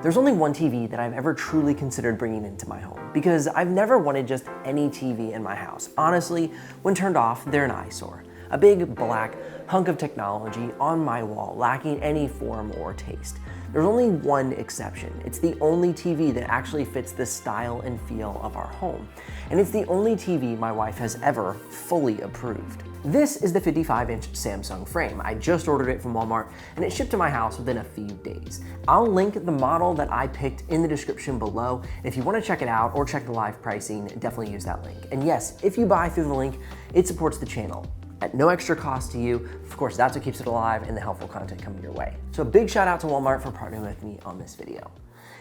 There's only one TV that I've ever truly considered bringing into my home because I've never wanted just any TV in my house. Honestly, when turned off, they're an eyesore. A big black hunk of technology on my wall, lacking any form or taste. There's only one exception. It's the only TV that actually fits the style and feel of our home. And it's the only TV my wife has ever fully approved. This is the 55-inch Samsung frame. I just ordered it from Walmart and it shipped to my house within a few days. I'll link the model that I picked in the description below. If you want to check it out or check the live pricing, definitely use that link. And yes, if you buy through the link, it supports the channel at no extra cost to you. Of course, that's what keeps it alive and the helpful content coming your way. So a big shout out to Walmart for partnering with me on this video.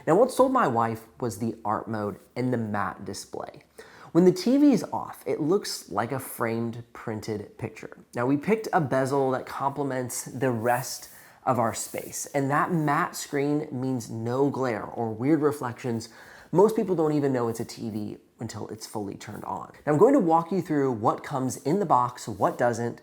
Now, what sold my wife was the art mode and the matte display. When the TV is off, it looks like a framed printed picture. Now, we picked a bezel that complements the rest of our space, and that matte screen means no glare or weird reflections. Most people don't even know it's a TV until it's fully turned on. Now, I'm going to walk you through what comes in the box, what doesn't,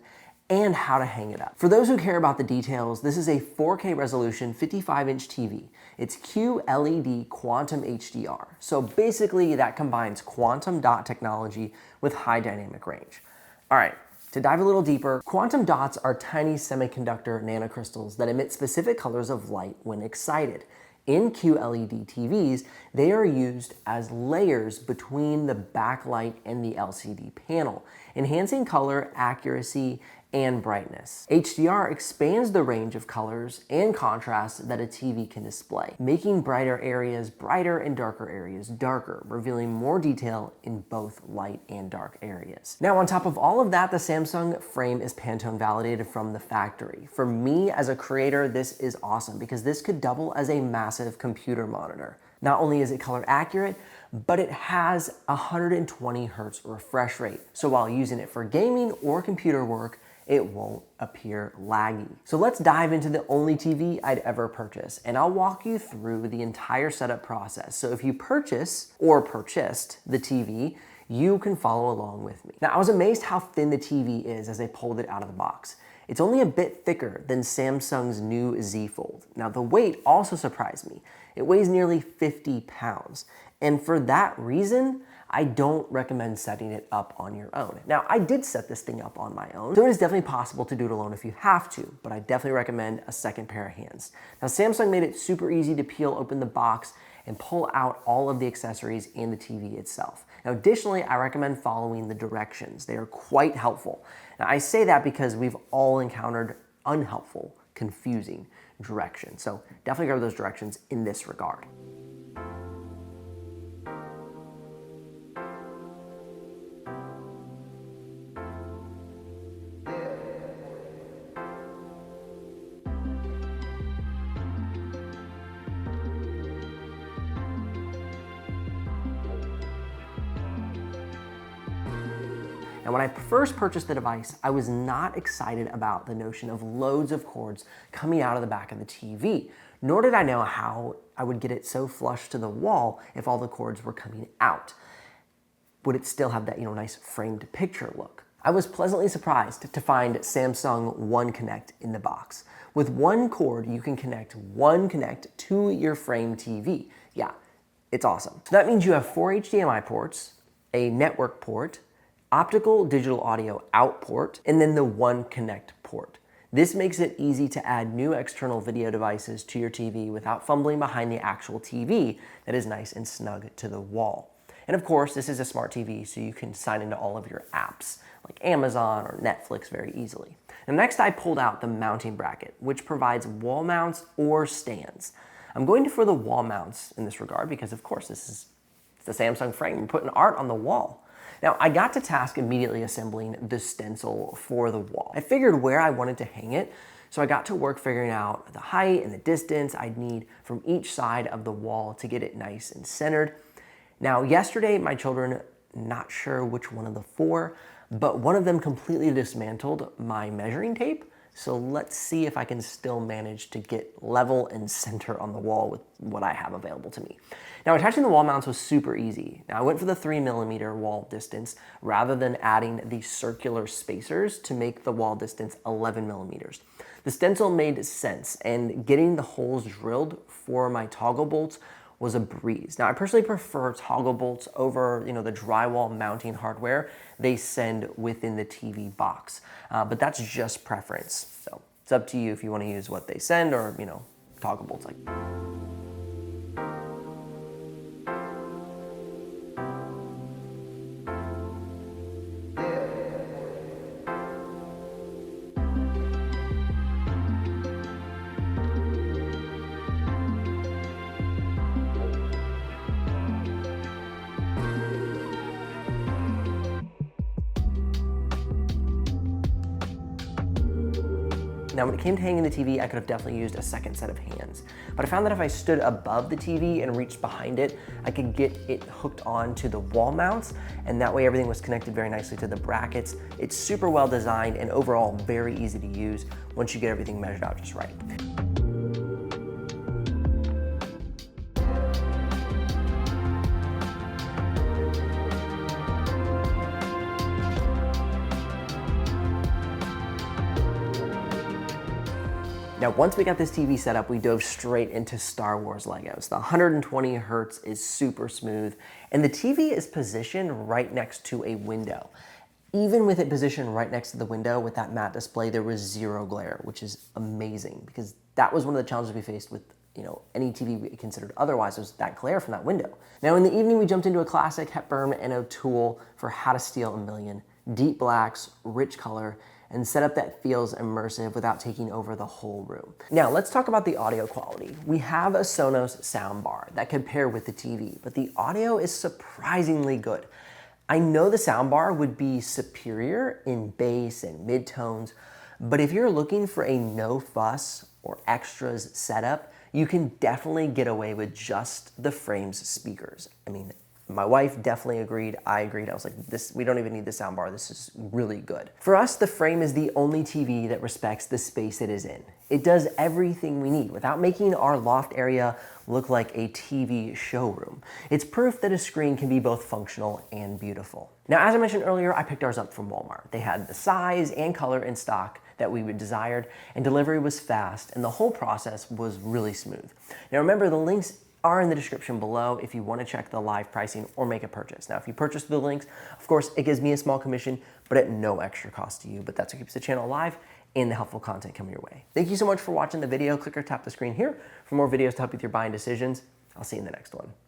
and how to hang it up. For those who care about the details, this is a 4K resolution 55-inch TV. It's QLED Quantum HDR. So basically that combines quantum dot technology with high dynamic range. All right, to dive a little deeper, quantum dots are tiny semiconductor nanocrystals that emit specific colors of light when excited. In QLED TVs, they are used as layers between the backlight and the LCD panel, enhancing color accuracy and brightness. HDR expands the range of colors and contrast that a TV can display, making brighter areas brighter and darker areas darker, revealing more detail in both light and dark areas. Now, on top of all of that, the Samsung frame is Pantone validated from the factory. For me as a creator, this is awesome because this could double as a massive computer monitor. Not only is it color accurate, but it has 120 Hertz refresh rate. So while using it for gaming or computer work, it won't appear laggy. So let's dive into the only TV I'd ever purchase, and I'll walk you through the entire setup process. So if you purchase or purchased the TV, you can follow along with me. Now, I was amazed how thin the TV is as I pulled it out of the box. It's only a bit thicker than Samsung's new Z Fold. Now, the weight also surprised me. It weighs nearly 50 pounds. And for that reason, I don't recommend setting it up on your own. Now, I did set this thing up on my own, so it is definitely possible to do it alone if you have to, but I definitely recommend a second pair of hands. Now, Samsung made it super easy to peel open the box and pull out all of the accessories and the TV itself. Now, additionally, I recommend following the directions. They are quite helpful. Now, I say that because we've all encountered unhelpful, confusing directions. So definitely go to those directions in this regard. Now, when I first purchased the device, I was not excited about the notion of loads of cords coming out of the back of the TV, nor did I know how I would get it so flush to the wall if all the cords were coming out. Would it still have that, nice framed picture look? I was pleasantly surprised to find Samsung One Connect in the box. With one cord, you can connect One Connect to your frame TV. Yeah, it's awesome. So that means you have 4 HDMI ports, a network port, optical digital audio out port, and then the One Connect port. This makes it easy to add new external video devices to your TV without fumbling behind the actual TV that is nice and snug to the wall. And of course, this is a smart TV, so you can sign into all of your apps like Amazon or Netflix very easily. And next, I pulled out the mounting bracket, which provides wall mounts or stands. I'm going for the wall mounts in this regard because, of course, it's the Samsung frame. We're putting art on the wall. Now, I got to task immediately assembling the stencil for the wall. I figured where I wanted to hang it, so I got to work figuring out the height and the distance I'd need from each side of the wall to get it nice and centered. Now, yesterday, my children, not sure which one of the 4, but one of them completely dismantled my measuring tape. So let's see if I can still manage to get level and center on the wall with what I have available to me. Now, attaching the wall mounts was super easy. Now, I went for the 3mm wall distance rather than adding these circular spacers to make the wall distance 11mm. The The stencil made sense, and getting the holes drilled for my toggle bolts was a breeze. Now, I personally prefer toggle bolts over, the drywall mounting hardware they send within the TV box, but that's just preference. So it's up to you if you want to use what they send or, toggle bolts like that. Now, when it came to hanging the TV, I could have definitely used a second set of hands. But I found that if I stood above the TV and reached behind it, I could get it hooked onto the wall mounts, and that way everything was connected very nicely to the brackets. It's super well designed and overall very easy to use once you get everything measured out just right. Now, once we got this TV set up, we dove straight into Star Wars Legos. The 120 hertz is super smooth, and the TV is positioned right next to a window. Even with it positioned right next to the window with that matte display, there was zero glare, which is amazing because that was one of the challenges we faced with any TV we considered otherwise, was that glare from that window. Now, in the evening, we jumped into a classic Hepburn and O'Toole for How to Steal a Million. Deep blacks, rich color, and setup that feels immersive without taking over the whole room. Now, let's talk about the audio quality. We have a Sonos soundbar that could pair with the TV, but the audio is surprisingly good. I know the soundbar would be superior in bass and mid-tones, but if you're looking for a no fuss or extras setup, you can definitely get away with just the Frames speakers. I mean, my wife definitely agreed, I agreed. I was like, we don't even need the soundbar, this is really good. For us, the Frame is the only TV that respects the space it is in. It does everything we need without making our loft area look like a TV showroom. It's proof that a screen can be both functional and beautiful. Now, as I mentioned earlier, I picked ours up from Walmart. They had the size and color in stock that we desired, and delivery was fast, and the whole process was really smooth. Now remember, the links are in the description below if you want to check the live pricing or make a purchase. Now, if you purchase through the links, of course, it gives me a small commission, but at no extra cost to you. But that's what keeps the channel alive and the helpful content coming your way. Thank you so much for watching the video. Click or tap the screen here for more videos to help you with your buying decisions. I'll see you in the next one.